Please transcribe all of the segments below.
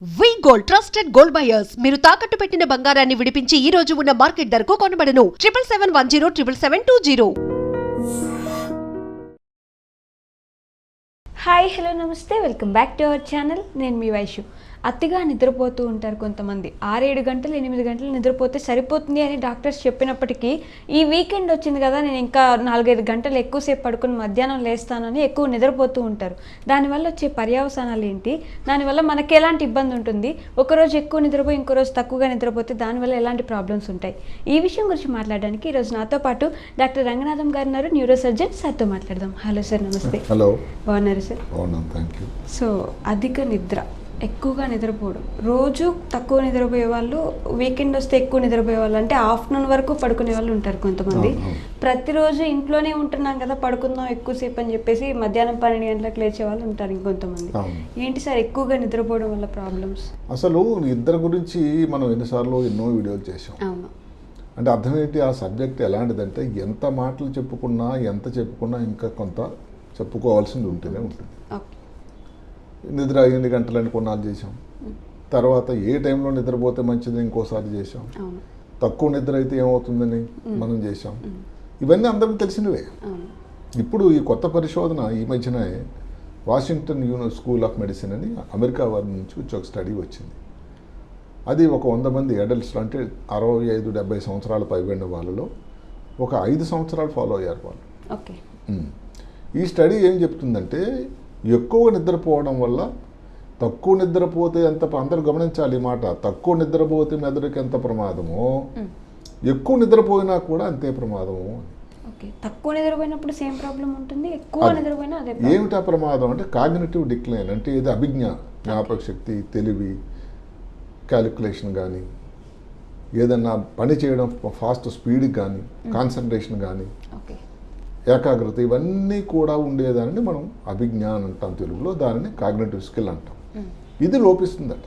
వి gold trusted gold buyers మీరు తాకట్టు పెట్టిన బంగారాన్ని విడిపించి ఈ రోజు ఉన్న మార్కెట్ ధరకు కొనబడను 7771077720. హాయ్ హలో నమస్తే welcome back to our channel. నేను మీ వైషు. అతిగా నిద్రపోతూ ఉంటారు కొంతమంది. 6-7 గంటలు 8 గంటలు నిద్రపోతే సరిపోతుంది అని డాక్టర్స్ చెప్పినప్పటికీ ఈ వీకెండ్ వచ్చింది కదా నేను ఇంకా 4-5 గంటలు ఎక్కువసేపు పడుకుని మధ్యాహ్నం లేస్తానని ఎక్కువ నిద్రపోతూ ఉంటారు. దానివల్ల వచ్చే పర్యవసానాలు ఏంటి, దానివల్ల మనకి ఎలాంటి ఇబ్బంది ఉంటుంది, ఒకరోజు ఎక్కువ నిద్రపోయి ఇంకో రోజు తక్కువగా నిద్రపోతే దానివల్ల ఎలాంటి ప్రాబ్లమ్స్ ఉంటాయి, ఈ విషయం గురించి మాట్లాడడానికి ఈరోజు నాతో పాటు డాక్టర్ రంగనాథం గారు ఉన్నారు, న్యూరో సర్జన్. సార్తో మాట్లాడదాం. హలో సార్, నమస్తే. హలో, బాగున్నారు సార్? Thank you. సో అధిక నిద్ర, ఎక్కువగా నిద్రపోవడం, రోజు తక్కువ నిద్రపోయే వాళ్ళు, వీకెండ్ వస్తే ఎక్కువ నిద్రపోయే వాళ్ళు, అంటే ఆఫ్టర్నూన్ వరకు పడుకునే వాళ్ళు ఉంటారు కొంతమంది. ప్రతిరోజు ఇంట్లోనే ఉంటున్నాం కదా పడుకుందాం ఎక్కువసేపు అని చెప్పేసి మధ్యాహ్నం 12 గంటలకు లేచే వాళ్ళు ఉంటారు ఇంకొంతమంది. ఏంటి సార్ ఎక్కువగా నిద్రపోవడం వల్ల ప్రాబ్లమ్స్? అసలు నిద్ర గురించి మనం ఎన్నో వీడియోలు చేసాం. అవును. అంటే అర్థం ఏంటి, ఆ సబ్జెక్ట్ ఎలాంటిదంటే ఎంత మాటలు చెప్పుకున్నా ఇంకా కొంత చెప్పుకోవాల్సింది ఉంటూనే ఉంటుంది. నిద్ర 8 గంటలని కొన్నాళ్ళు చేసాం, తర్వాత ఏ టైంలో నిద్రపోతే మంచిది ఇంకోసారి చేసాం, తక్కువ నిద్ర అయితే ఏమవుతుందని మనం చేసాం. ఇవన్నీ అందరికీ తెలిసినవే. ఇప్పుడు ఈ కొత్త పరిశోధన ఈ మధ్యనే వాషింగ్టన్ స్కూల్ ఆఫ్ మెడిసిన్ అని అమెరికా వారి నుంచి ఒక స్టడీ వచ్చింది. అది ఒక 100 మంది అడల్ట్స్, అంటే 65-70 సంవత్సరాల పైబడిన వాళ్ళలో ఒక 5 సంవత్సరాలు ఫాలో అయ్యారు వాళ్ళు. ఓకే. ఈ స్టడీ ఏం చెప్తుందంటే, ఎక్కువ నిద్రపోవడం వల్ల, తక్కువ నిద్రపోతే ఎంత, అందరూ గమనించాలి ఈ మాట, తక్కువ నిద్రపోతే మెదడుకి ఎంత ప్రమాదమో, ఎక్కువ నిద్రపోయినా కూడా అంతే ప్రమాదము. తక్కువ నిద్రపోయినప్పుడు సేమ్ ప్రాబ్లం ఉంటుంది, ఎక్కువ నిద్రపోయినా అదే. ఏమిటా ప్రమాదం అంటే కాగ్నిటివ్ డిక్లైన్, అంటే ఇది అభిజ్ఞ, జ్ఞాపక శక్తి, తెలివి, క్యాలిక్యులేషన్ కానీ, ఏదన్నా పని చేయడం ఫాస్ట్ స్పీడ్ కానీ, కాన్సన్ట్రేషన్ కానీ, ఏకాగ్రత, ఇవన్నీ కూడా ఉండేదాన్ని మనం అభిజ్ఞ అని అంటాం తెలుగులో, దానిని కాగ్నిటివ్ స్కిల్ అంటాం. ఇది లోపిస్తుందట.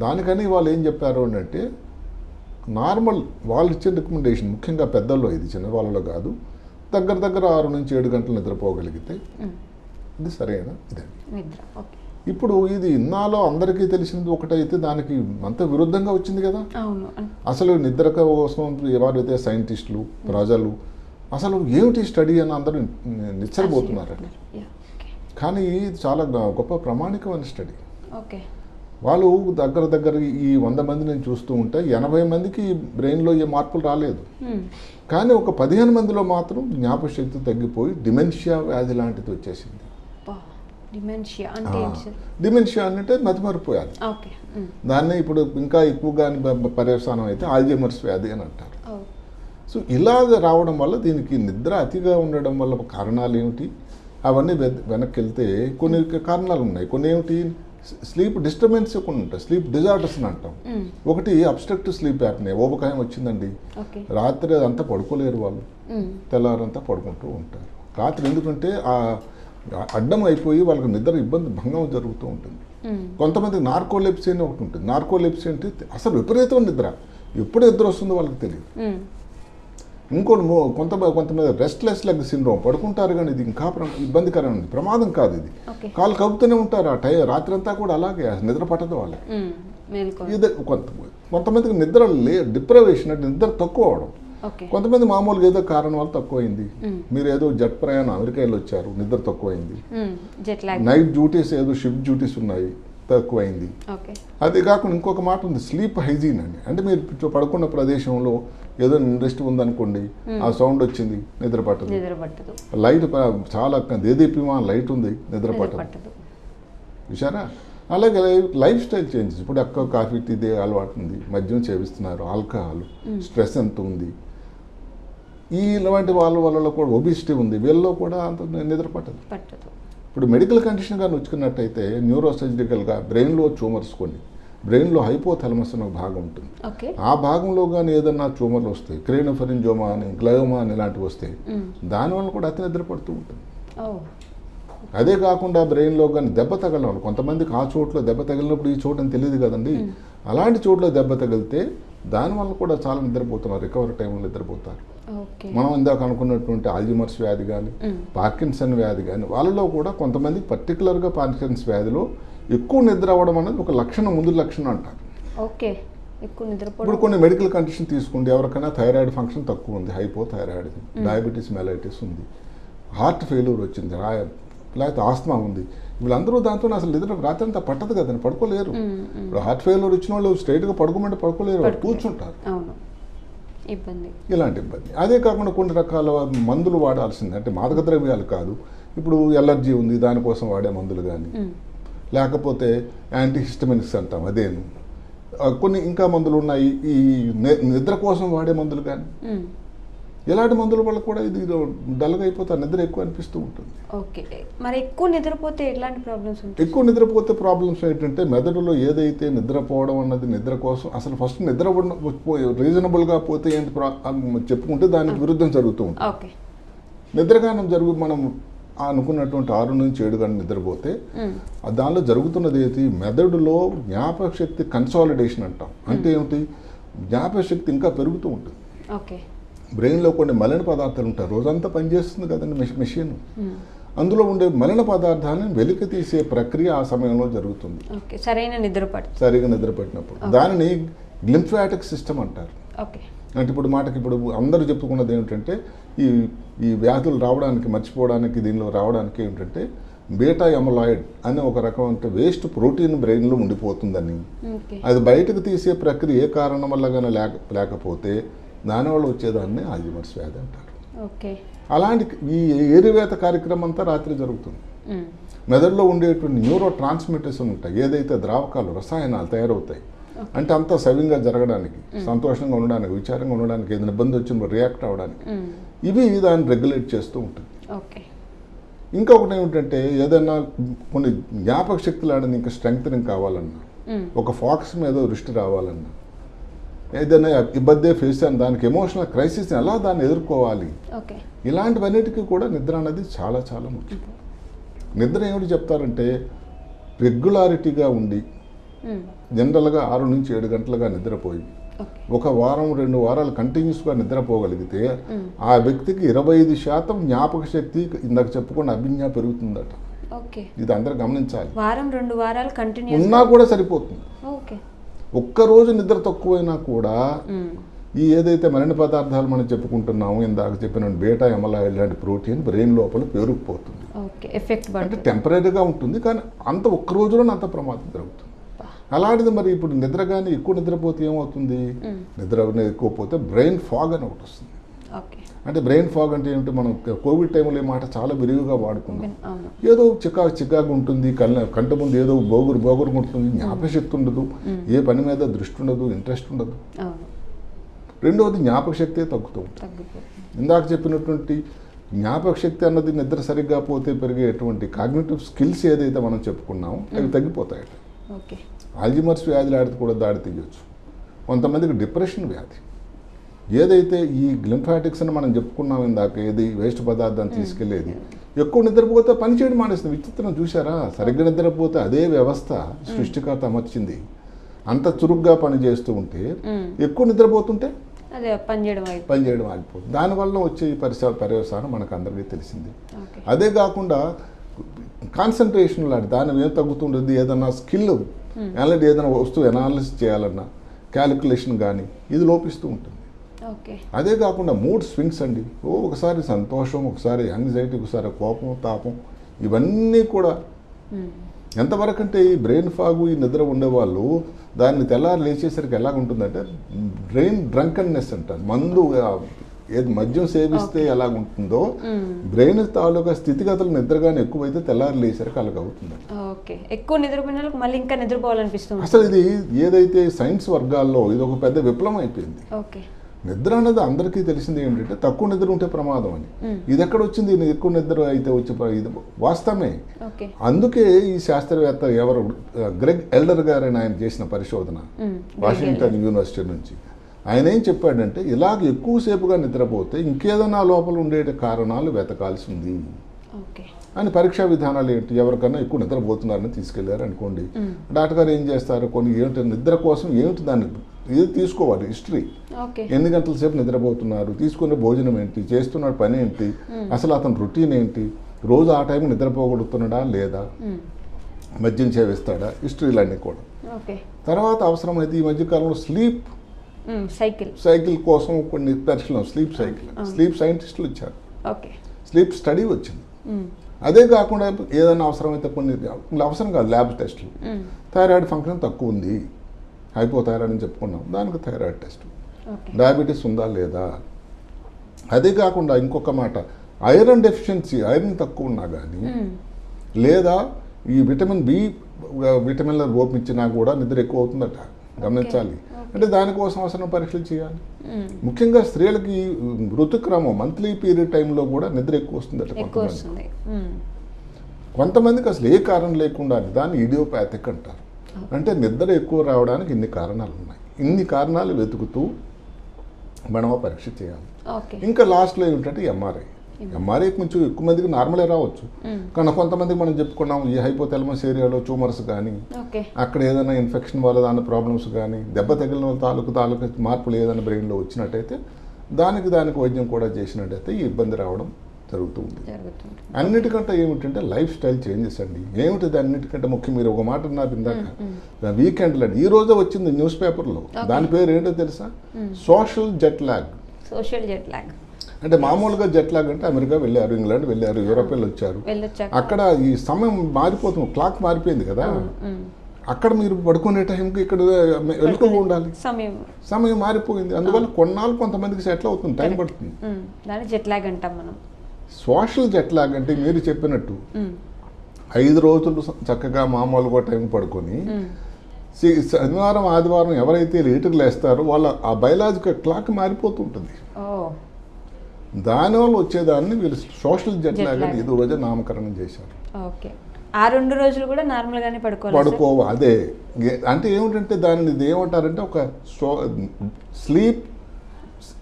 దానికని వాళ్ళు ఏం చెప్పారు అంటే, నార్మల్ వాళ్ళు ఇచ్చే రికమెండేషన్, ముఖ్యంగా పెద్దల్లో, ఇది చిన్నవాళ్ళలో కాదు, దగ్గర 6-7 గంటలు నిద్రపోగలిగితే ఇది సరైన ఇదండి. ఇప్పుడు ఇది ఇన్నాలో అందరికీ తెలిసింది ఒకటైతే దానికి అంత విరుద్ధంగా వచ్చింది కదా. అసలు నిద్ర కోసం ఎవరైతే సైంటిస్టులు, ప్రజలు అసలు ఏమిటి స్టడీ అని అందరూ నిచ్చరబోతున్నారండి. కానీ ఇది చాలా గొప్ప ప్రామాణికమైన స్టడీ. వాళ్ళు దగ్గర ఈ 100 మంది నేను చూస్తూ ఉంటే 80 మందికి బ్రెయిన్లో ఏ మార్పులు రాలేదు. కానీ ఒక 15 మందిలో మాత్రం జ్ఞాపకశక్తి తగ్గిపోయి డిమెన్షియా వ్యాధి లాంటిది వచ్చేసింది. డిమెన్షియా అంటే మతిమరిపోయాలి. దాన్నే ఇప్పుడు ఇంకా ఎక్కువగా పర్యవసానం అయితే ఆల్జైమర్స్ వ్యాధి అని అంటారు. సో ఇలాగ రావడం వల్ల, దీనికి నిద్ర అతిగా ఉండడం వల్ల కారణాలు ఏమిటి, అవన్నీ వెనక్కి వెళ్తే కొన్ని కారణాలు ఉన్నాయి. కొన్ని ఏమిటి, స్లీప్ డిస్టర్బెన్స్ కొన్ని ఉంటాయి, స్లీప్ డిజార్డర్స్ అని అంటాం. ఒకటి అబ్స్ట్రక్టివ్ స్లీప్ యాప్నే, ఊబకాయం వచ్చిందండి, రాత్రి అంతా పడుకోలేరు వాళ్ళు, తెల్లారంతా పడుకుంటూ ఉంటారు. రాత్రి ఎందుకంటే ఆ అడ్డం అయిపోయి వాళ్ళకి నిద్ర ఇబ్బంది, భంగం జరుగుతూ ఉంటుంది. కొంతమంది నార్కోలెప్సీ అని ఒకటి ఉంటుంది. నార్కోలెప్సీ అంటే అసలు విపరీతమైన నిద్ర, ఎప్పుడు నిద్ర వస్తుందో వాళ్ళకి తెలియదు. ఇంకోటి కొంతమంది రెస్ట్లెస్ లెగ్ సిండ్రోమ్, పడుకుంటారు కానీ ఇది ఇంకా ఇబ్బందికరమైనది, ప్రమాదం కాదు ఇది. కాళ్ళు కలుపుతూనే ఉంటారు ఆ రాత్రి అంతా కూడా, అలాగే నిద్ర పట్టదు వాళ్ళకి. ఇది కొంతమందికి నిద్ర డిప్రవేషన్ అంటే నిద్ర తక్కువ అవడం. కొంతమంది మామూలుగా ఏదో కారణం వల్ల తక్కువైంది. మీరు ఏదో జట్ ప్రయాణం అమెరికా వెళ్ళి వచ్చారు, నిద్ర తక్కువైంది. నైట్ డ్యూటీస్ ఏదో షిఫ్ట్ డ్యూటీస్ ఉన్నాయి, తక్కువైంది. అది కాకుండా ఇంకొక మాట ఉంది, స్లీప్ హైజీన్ అని. అంటే మీరు పడుకున్న ప్రదేశంలో ఏదో ఇండస్ట్రీ ఉందనుకోండి, ఆ సౌండ్ వచ్చింది, నిద్ర పట్టదు. లైట్ చాలా దేదీప్యమా లైట్ ఉంది, నిద్ర పట్టదు. చూసారా? అలాగే లైఫ్ స్టైల్ చేంజెస్, ఇప్పుడు ఎక్కువ కాఫీ టీ అలవాటు ఉంది, మద్యం సేవిస్తున్నారు, ఆల్కహాల్, స్ట్రెస్ ఎంత ఉంది, ఇలాంటి వాళ్ళలో కూడా ఒబిసిటీ ఉంది, వీళ్ళలో కూడా అంత నిద్ర పట్టదు. ఇప్పుడు మెడికల్ కండిషన్ కానీ వచ్చుకున్నట్టయితే న్యూరో సర్జికల్గా బ్రెయిన్లో ట్యూమర్స్, కొన్ని బ్రెయిన్లో హైపోథాలమస్ అనే భాగం ఉంటుంది, ఆ భాగంలో కానీ ఏదన్నా ట్యూమర్లు వస్తాయి, క్రేనోఫెరింజోమా అని, గ్లయోమా అని ఇలాంటివి వస్తాయి, దానివల్ల కూడా అతి నిద్ర పడుతూ ఉంటుంది. అదే కాకుండా బ్రెయిన్లో కానీ దెబ్బ తగలడం, కొంతమందికి ఆ చోట్ల దెబ్బ తగిలినప్పుడు ఈ చోటు అని తెలియదు కదండి, అలాంటి చోట్ల దెబ్బ తగిలితే దానివల్ల కూడా చాలా నిద్రపోతున్నారు, రికవరీ టైంలో నిద్రపోతారు. మనం ఇందాక అనుకున్నటువంటి ఆల్జీమర్స్ వ్యాధి కానీ, పార్కిన్సన్ వ్యాధి కానీ, వాళ్ళలో కూడా కొంతమంది పర్టికులర్గా పార్కిన్సన్ వ్యాధిలో ఎక్కువ నిద్ర అవ్వడం అనేది ఒక లక్షణం, ముందు లక్షణం అంటారు. ఓకే, ఎక్కువ నిద్రపోవడం. ఇప్పుడు కొన్ని మెడికల్ కండిషన్ తీసుకోండి, ఎవరికైనా థైరాయిడ్ ఫంక్షన్ తక్కువ ఉంది, హైపోథైరాయిడ్, డయాబెటీస్ మెలైటిస్ ఉంది, హార్ట్ ఫెయిల్యూర్ వచ్చింది, లేకపోతే ఆస్తమా ఉంది, వీళ్ళందరూ దాంతో అసలు నిద్ర రాత్రి అంతా పట్టదు కదండి, పడుకోలేరు. ఇప్పుడు హార్ట్ ఫెయిల్యూర్ వచ్చిన వాళ్ళు స్ట్రైట్గా పడుకోమంటే పడుకోలేరు, వాళ్ళు కూర్చుంటారు. ఇబ్బంది, ఇలాంటి ఇబ్బంది. అదే కాకుండా కొన్ని రకాల మందులు వాడాల్సింది, అంటే మాదక ద్రవ్యాలు కాదు, ఇప్పుడు ఎలర్జీ ఉంది దానికోసం వాడే మందులు కానీ, లేకపోతే యాంటీహిస్టమినిక్స్ అంటాం అదేను, కొన్ని ఇంకా మందులు ఉన్నాయి, ఈ నిద్ర కోసం వాడే మందులు కానీ, ఇలాంటి మందుల వల్ల కూడా ఇది డల్గా అయిపోతే నిద్ర ఎక్కువ అనిపిస్తూ ఉంటుంది. ఓకే, మరి ఎక్కువ నిద్రపోతే ఎలాంటి ప్రాబ్లమ్స్ ఉంటాయి? ఎక్కువ నిద్రపోతే ప్రాబ్లమ్స్ ఏంటంటే మెదడులో ఏదైతే నిద్రపోవడం అన్నది నిద్ర కోసం, అసలు ఫస్ట్ నిద్ర రీజనబుల్గా పోతే ఏంటి చెప్పుకుంటే దానికి విరుద్ధం జరుగుతూ ఉంటుంది. ఓకే, నిద్రగానం మనం అనుకున్నటువంటి 6 నుంచి 7 గంటలు నిద్రపోతే దానిలో జరుగుతున్నది ఏంటి, మెదడులో జ్ఞాపక శక్తి కన్సాలిడేషన్ అంటాం. అంటే ఏమిటి, జ్ఞాపక శక్తి ఇంకా పెరుగుతూ ఉంటుంది. ఓకే, బ్రెయిన్లో కొన్ని మలిన పదార్థాలు ఉంటాయి, రోజంతా పనిచేస్తుంది కదండి మెషిన్, అందులో ఉండే మలిన పదార్థాలను వెలికి తీసే ప్రక్రియ ఆ సమయంలో జరుగుతుంది. సరైన నిద్ర పట్టినప్పుడు దానిని గ్లింఫాటిక్ సిస్టమ్ అంటారు. అంటే ఇప్పుడు అందరూ చెప్పుకున్నది ఏమిటంటే ఈ వ్యాధులు రావడానికి, మర్చిపోవడానికి, దీనిలో రావడానికి ఏమిటంటే బీటా ఎమలాయిడ్ అనే ఒక రకమైన వేస్ట్ ప్రోటీన్ బ్రెయిన్లో ఉండిపోతుందని, అది బయటకు తీసే ప్రక్రియ ఏ కారణం వల్ల కానీ లేకపోతే దానివల్ల వచ్చేదాన్ని ఆల్జీమర్స్ వ్యాధి అంటారు. అలాంటి ఈ ఏరివేత కార్యక్రమం అంతా రాత్రి జరుగుతుంది. మెదడులో ఉండేటువంటి న్యూరో ట్రాన్స్మిటర్స్ ఉంటాయి, ఏదైతే ద్రావకాలు, రసాయనాలు తయారవుతాయి, అంటే అంతా సవ్యంగా జరగడానికి, సంతోషంగా ఉండడానికి, విచారంగా ఉండడానికి, ఏదైనా ఇబ్బంది వచ్చినప్పుడు రియాక్ట్ అవ్వడానికి, ఇవి దాన్ని రెగ్యులేట్ చేస్తూ ఉంటుంది. ఇంకొకటి ఏమిటంటే ఏదైనా కొన్ని జ్ఞాపక శక్తి లాంటిది ఇంకా స్ట్రెంగ్తనింగ్ కావాలన్నా, ఒక ఫోకస్ మీద దృష్టి రావాలన్నా, ఏదైనా ఇబ్బంది ఫేస్ అని దానికి ఎమోషనల్ క్రైసిస్ ఎలా దాన్ని ఎదుర్కోవాలి, ఇలాంటివన్నిటికీ కూడా నిద్ర అనేది చాలా చాలా ముఖ్యం. నిద్ర ఏమిటి చెప్తారంటే రెగ్యులారిటీగా ఉండి జనరల్గా 6 నుంచి 7 గంటలుగా నిద్రపోయి ఒక వారం 2 వారాలు కంటిన్యూస్గా నిద్రపోగలిగితే ఆ వ్యక్తికి 25% జ్ఞాపక శక్తి, ఇందాక చెప్పుకున్న అభిజ్ఞ పెరుగుతుందట. ఇది అందరూ గమనించాలి. వారం 2 వారాలు కంటిన్యూ ఉన్నా కూడా సరిపోతుంది. ఒక్కరోజు నిద్ర తక్కువైనా కూడా ఈ ఏదైతే మలిన పదార్థాలు మనం చెప్పుకుంటున్నామో, ఇందాక చెప్పిన బీటా ఎమలాయిడ్ లాంటి ప్రోటీన్ బ్రెయిన్ లోపల పేరుకుపోతుంది. అంటే టెంపరీగా ఉంటుంది, కానీ అంత ఒక్క రోజులోనే అంత ప్రమాదం జరుగుతుంది. అలాంటిది మరి ఇప్పుడు నిద్ర కానీ ఎక్కువ నిద్రపోతే ఏమవుతుంది, నిద్ర ఎక్కువ పోతే బ్రెయిన్ ఫాగ్ అని ఒకటి వస్తుంది. అంటే బ్రెయిన్ ఫాగ్ అంటే ఏమిటి, మనం కోవిడ్ టైంలో ఈ మాట చాలా విరివిగా వాడుకున్నాం. ఏదో చికాకు ఉంటుంది, కంట ముందు ఏదో బోగురు ఉంటుంది, జ్ఞాపకశక్తి ఉండదు, ఏ పని మీద దృష్టి ఉండదు, ఇంట్రెస్ట్ ఉండదు. రెండవది జ్ఞాపక శక్తి తగ్గుతూ ఉంటుంది. ఇందాక చెప్పినటువంటి జ్ఞాపక శక్తి అన్నది నిద్ర సరిగ్గా పోతే పెరిగేటువంటి కాగ్నిటివ్ స్కిల్స్ ఏదైతే మనం చెప్పుకున్నామో అవి తగ్గిపోతాయట. ఆల్జీమర్స్ వ్యాధి లాంటిది కూడా దాడి తీయవచ్చు. కొంతమందికి డిప్రెషన్ వ్యాధి, ఏదైతే ఈ గ్లింఫాటిక్స్ అని మనం చెప్పుకున్నాం ఇందాక, ఏది వేస్ట్ పదార్థాన్ని తీసుకెళ్లేది, ఎక్కువ నిద్రపోతే పని చేయడం మానేస్తుంది. విచిత్రం చూసారా, సరిగ్గా నిద్రపోతే అదే వ్యవస్థ సృష్టికర్త అమర్చింది, అంత చురుగ్గా పనిచేస్తూ ఉంటే ఎక్కువ నిద్రపోతుంటే పనిచేయడం ఆగిపోతుంది. దానివల్ల వచ్చే పర్యవసానం మనకు అందరికీ తెలిసింది. అదే కాకుండా కాన్సన్ట్రేషన్ లాంటి దాని ఏం తగ్గుతుంటుంది, ఏదన్నా స్కిల్ అలాంటి ఏదైనా వస్తువు అనాలిసిస్ చేయాలన్నా క్యాలిక్యులేషన్ కానీ ఇది లోపిస్తూ ఉంటుంది. అదే కాకుండా మూడ్ స్వింగ్స్ అండి, ఒకసారి సంతోషం, ఒకసారి యాంగ్జైటీ, ఒకసారి కోపం, తాపం, ఇవన్నీ కూడా ఎంతవరకు అంటే ఈ బ్రెయిన్ ఫాగు, ఈ నిద్ర ఉండేవాళ్ళు దాన్ని తెల్లారి లేచేసరికి ఎలా ఉంటుందంటే బ్రెయిన్ డ్రంకన్నెస్ అంటారు. ఏది మద్యం సేవిస్తే ఎలాగ ఉంటుందో బ్రెయిన్ తాలూకా స్థితిగతులు నిద్రగానే ఎక్కువైతే తెల్లారి లేసరికి అలాగ అవుతుంది. ఎక్కువ నిద్రపోయిన మళ్ళీ ఇంకా నిద్రపోవాలనిపిస్తుంది. అసలు ఇది ఏదైతే సైన్స్ వర్గాల్లో ఇది ఒక పెద్ద విప్లవం అయిపోయింది. నిద్ర అన్నది అందరికీ తెలిసింది ఏంటంటే తక్కువ నిద్ర ఉంటే ప్రమాదం అని. ఇది ఎక్కడ వచ్చింది, ఎక్కువ నిద్ర అయితే వచ్చే ఇది వాస్తవమే. అందుకే ఈ శాస్త్రవేత్త ఎవరు గ్రెగ్ ఎల్డర్ గారు అని ఆయన చేసిన పరిశోధన వాషింగ్టన్ యూనివర్సిటీ నుంచి, ఆయన ఏం చెప్పాడంటే ఇలాగ ఎక్కువసేపుగా నిద్రపోతే ఇంకేదైనా లోపల ఉండే కారణాలు వెతకాల్సి ఉంది అని. పరీక్షా విధానాలు ఏంటి, ఎవరికన్నా ఎక్కువ నిద్రపోతున్నారని తీసుకెళ్లారు అనుకోండి, డాక్టర్ గారు ఏం చేస్తారు, కొన్ని ఏమిటి నిద్ర కోసం ఏమిటి దాన్ని ఇది తీసుకోవాలి, హిస్టరీ, ఎన్ని గంటల సేపు నిద్రపోతున్నారు, తీసుకునే భోజనం ఏంటి, చేస్తున్న పని ఏంటి, అసలు అతని రొటీన్ ఏంటి, రోజు ఆ టైం నిద్రపోగలుగుతున్నాడా లేదా, మద్యం సేవిస్తాడా, హిస్టరీలన్నీ కూడా. ఓకే. తర్వాత అవసరమైతే ఈ మధ్యకాలంలో స్లీప్ సైకిల్ కోసం కొన్ని పరీక్షలు, స్లీప్ సైంటిస్టులు వచ్చారు, ఓకే. స్లీప్ స్టడీ వచ్చింది. అదే కాకుండా ఏదైనా అవసరమైతే కొన్ని అవసరం కాదు ల్యాబ్ టెస్టులు, థైరాయిడ్ ఫంక్షన్ తక్కువ ఉంది, హైపోథైరాయిడ్ అని చెప్పుకున్నాం, దానికి థైరాయిడ్ టెస్ట్, డయాబెటీస్ ఉందా లేదా. అదే కాకుండా ఇంకొక మాట, ఐరన్ డెఫిషియన్సీ, ఐరన్ తక్కువ ఉన్నా కానీ లేదా ఈ విటమిన్ల లోపించినా కూడా నిద్ర ఎక్కువ అవుతుందట, గమనించాలి. అంటే దానికోసం అవసరం పరీక్షలు చేయాలి. ముఖ్యంగా స్త్రీలకి ఋతుక్రమం మంత్లీ పీరియడ్ టైంలో కూడా నిద్ర ఎక్కువ వస్తుందట కొంతమందికి అసలు ఏ కారణం లేకుండా దాన్ని ఇడియోపాథిక్ అంటారు. అంటే నిద్ర ఎక్కువ రావడానికి ఇన్ని కారణాలు ఉన్నాయి. ఇన్ని కారణాలు వెతుకుతూ మనం పరీక్ష చేయాలి. ఇంకా లాస్ట్లో ఏమిటంటే ఎంఆర్ఐ కొంచెం ఎక్కువ మందికి నార్మలే రావచ్చు, కానీ కొంతమందికి మనం చెప్పుకున్నాం ఈ హైపోథాలమస్ ఏరియాలో ట్యూమర్స్ కానీ, అక్కడ ఏదైనా ఇన్ఫెక్షన్ వల్ల దాని ప్రాబ్లమ్స్ కానీ, దెబ్బ తగిలిన తాలూకు మార్పులు ఏదైనా బ్రెయిన్లో వచ్చినట్టయితే దానికి వైద్యం కూడా చేసినట్టయితే ఈ ఇబ్బంది రావడం జరుగుతుంది. అన్నిటికంటే ఏమిటంటే లైఫ్ స్టైల్ చేంజెస్ అండి. ఏమిటిది అన్నిటికంటే ముఖ్యం? మీరు ఒక మాట అన్నారు ఇందాక, వీకెండ్లు అండి. ఈ రోజే వచ్చింది న్యూస్ పేపర్లో, దాని పేరు ఏంటో తెలుసా? Social jet lag. అంటే మామూలుగా జెట్ లాగ్ అంటే అమెరికా వెళ్ళారు, ఇంగ్లాండ్ వెళ్ళారు, యూరోపియన్లు వచ్చారు, అక్కడ ఈ సమయం మారిపోతుంది, క్లాక్ మారిపోయింది కదా. అక్కడ మీరు పడుకునే టైంకి ఇక్కడ వెనుకగా ఉండాలి, సమయం మారిపోయింది. అందువల్ల కొన్నాళ్ళు కొంతమందికి సెటిల్ అవుతుంది, టైం పడుతుంది. జెట్ లాగ్ అంటాం మనం. సోషల్ జెట్ లాగ్ అంటే మీరు చెప్పినట్టు 5 రోజులు చక్కగా మామూలుగా టైం పడుకొని శనివారం ఆదివారం ఎవరైతే లేటుగా లేస్తారో వాళ్ళ ఆ బయలాజికల్ క్లాక్ మారిపోతుంటుంది. దానివల్ల వచ్చేదాన్ని వీళ్ళు సోషల్ జెట్ లాగ్ అని ఇది రోజు నామకరణం చేశారు. ఆ 2 రోజులు కూడా నార్మల్ గానే పడుకోవాలి. అదే అంటే ఏమిటంటే దానిని ఇది ఏమంటారంటే ఒక స్లీప్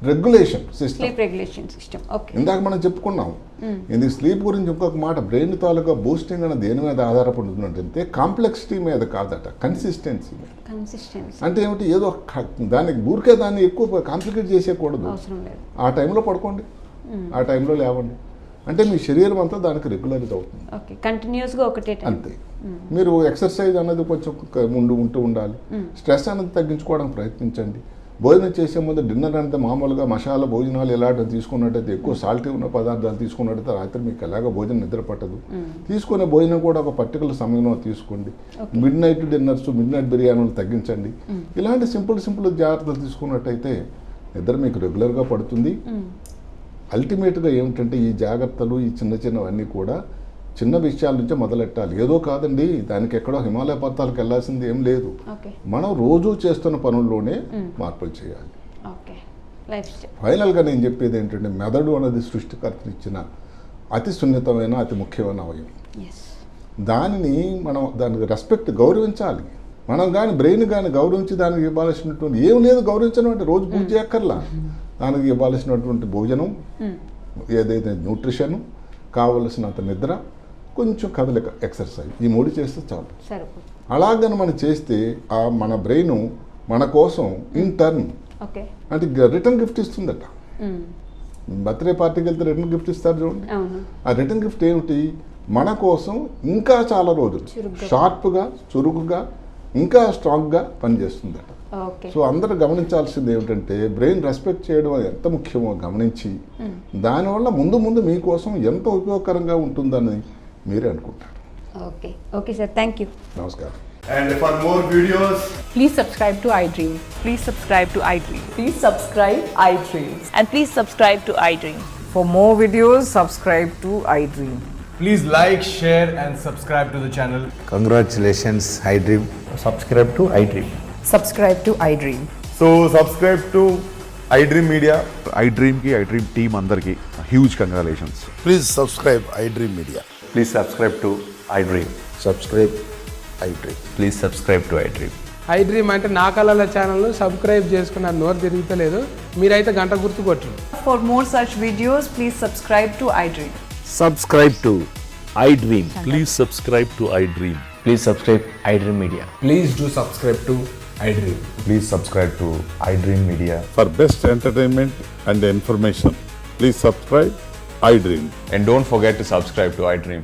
రెగ్యులేషన్ సిస్టమ్. ఇందాక మనం చెప్పుకున్నాం. ఇది స్లీప్ గురించి ఇంకొక మాట, బ్రెయిన్ తాలూకా బూస్టింగ్ అనేది దేని మీద ఆధారపడుతుందంటే కాంప్లెక్సిటీ మీద కాదట, కన్సిస్టెన్సీ మీద. అంటే ఏమిటి, ఏదో దానికి ఊరికే దాన్ని ఎక్కువ కాంప్లికేట్ చేసేయకూడదు. ఆ టైంలో పడుకోండి, ఆ టైంలో లేవండి, అంటే మీ శరీరం అంతా దానికి రెగ్యులరైజ్ అవుతుంది. కంటిన్యూస్గా ఒకటే అంతే. మీరు ఎక్సర్సైజ్ అనేది కొంచెం ఉంటూ ఉండాలి. స్ట్రెస్ అనేది తగ్గించుకోవడానికి ప్రయత్నించండి. భోజనం చేసే ముందు డిన్నర్ అంటే మామూలుగా మసాలా భోజనాలు ఎలాంటివి తీసుకున్నట్టయితే, ఎక్కువ సాల్టీ ఉన్న పదార్థాలు తీసుకున్నట్టయితే రాత్రి మీకు ఎలాగ భోజనం నిద్ర పట్టదు. తీసుకునే భోజనం కూడా ఒక పర్టికులర్ సమయంలో తీసుకోండి. Mid night dinners, mid night బిర్యానీలు తగ్గించండి. ఇలాంటి సింపుల్ జాగ్రత్తలు తీసుకున్నట్టయితే నిద్ర మీకు రెగ్యులర్గా పడుతుంది. అల్టిమేట్గా ఏమిటంటే ఈ జాగ్రత్తలు, ఈ చిన్నవన్నీ కూడా చిన్న విషయాల నుంచే మొదలెట్టాలి. ఏదో కాదండి, దానికి ఎక్కడో హిమాలయ పర్వతాలకు వెళ్ళాల్సింది ఏం లేదు. మనం రోజు చేస్తున్న పనుల్లోనే మార్పులు చేయాలి. ఫైనల్గా నేను చెప్పేది ఏంటంటే, మెదడు అనేది సృష్టికర్త ఇచ్చిన అతి సున్నితమైన, అతి ముఖ్యమైన అవయవం. దానికి రెస్పెక్ట్, గౌరవించాలి. మనం కానీ బ్రెయిన్ కానీ గౌరవించి దానికి ఇవ్వాల్సినటువంటి ఏం లేదు. గౌరవించడం అంటే రోజు పూజ చేయక్కర్లా, దానికి ఇవ్వాల్సినటువంటి భోజనం, ఏదైతే న్యూట్రిషన్, కావలసినంత నిద్ర, కొంచెం కదలిక, ఎక్సర్సైజ్, ఈ 3 చేస్తే చాలు. అలాగని మనం చేస్తే మన బ్రెయిన్ మన కోసం ఇన్ టర్న్ అంటే రిటర్న్ గిఫ్ట్ ఇస్తుందట. బర్త్డే పార్టీకి వెళ్తే రిటర్న్ గిఫ్ట్ ఇస్తారు చూడండి. ఆ రిటర్న్ గిఫ్ట్ ఏమిటి? మన కోసం ఇంకా చాలా రోజులు షార్ప్గా, చురుకుగా, ఇంకా స్ట్రాంగ్గా పనిచేస్తుందట. సో అందరూ గమనించాల్సింది ఏమిటంటే, బ్రెయిన్ రెస్పెక్ట్ చేయడం ఎంత ముఖ్యమో గమనించి దానివల్ల ముందు మీకోసం ఎంత ఉపయోగకరంగా ఉంటుందని మీరే అనుకుంటారు. Okay sir, thank you. నమస్కారం. And for more videos, please subscribe to iDream. Please subscribe to iDream. Please subscribe iDream. And please subscribe to iDream. For more videos, subscribe to iDream. please like, share and subscribe to the channel. Congratulations, iDream. Subscribe to iDream. Subscribe to iDream. So subscribe to iDream Media. iDream ki iDream team andarki huge congratulations. Please subscribe iDream Media. Please subscribe to iDream. Subscribe iDream. Please subscribe to iDream. iDream అంటే నా కళల ఛానల్ను subscribe చేసుకున్న నోరు తిరుగుతలేదు, మీరైతే గంట గుర్తు కొట్టండి. For more such videos, please subscribe to iDream. Subscribe to iDream. Please subscribe to iDream. Please subscribe iDream Media. Please do subscribe to iDream. Please subscribe to iDream Media. For best entertainment and information, please subscribe iDream. And don't forget to subscribe to iDream.